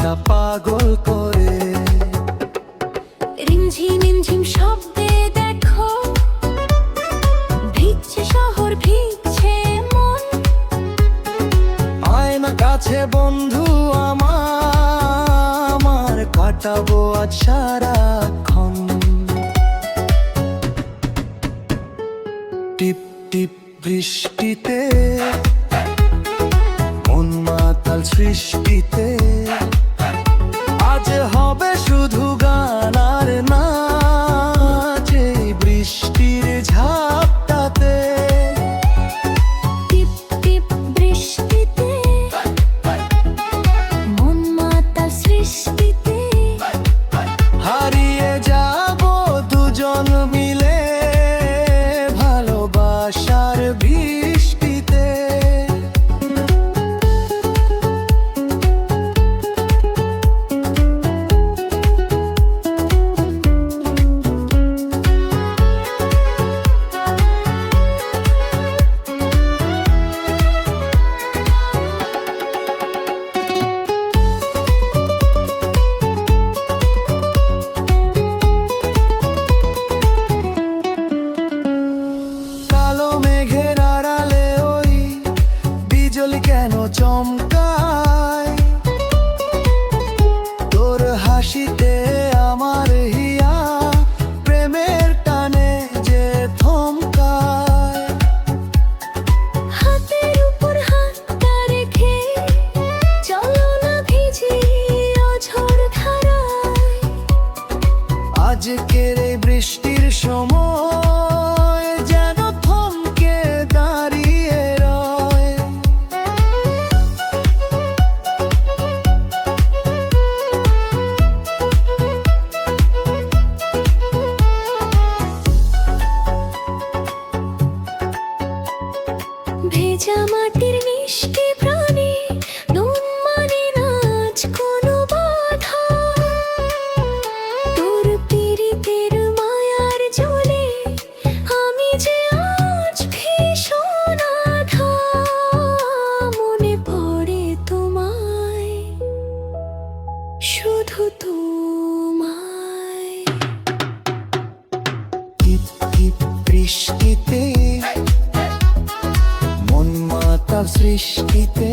আকাশটা পাগল করে। রিমঝিম রিমঝিম শব্দে দেখো ভিজছে শহর, ভিজছে মন। আয় না কাছে বন্ধু আমার, কাটাবো আজ সারাক্ষণ। টিপ টিপ বৃষ্টিতে, মন মাতাল সৃষ্টিতে, আজ হবে শুধু গান আর নাচ এই বৃষ্টির ঝাপটাতে। টিপ টিপ বৃষ্টিতে, মন মাতাল সৃষ্টিতে, হারিয়ে যাব দুজন মিলে ভালোবাসার বৃষ্টিতে। কেন চমকায় তোর হাসিতে আমার হিয়া, প্রেমের টানে যে থমকায়। হাতের উপর হাতটা রেখে চলো না ভিজি অঝোর ধারায়। আজকের এই বৃষ্টির সময় যেন থমকে দাঁড়িয়ে রয়। ভেজা মাটির মিষ্টি প্রাণে নুন মানে নাচ কোনো বাধা। তোর পীড়িতের মায়ার জলে আমি যে আজ ভীষণ আধা। মনে পড়ে তোমায়, শুধু তোমায়। টিপ টিপ বৃষ্টিতে, মন মাতাল সৃষ্টিতে,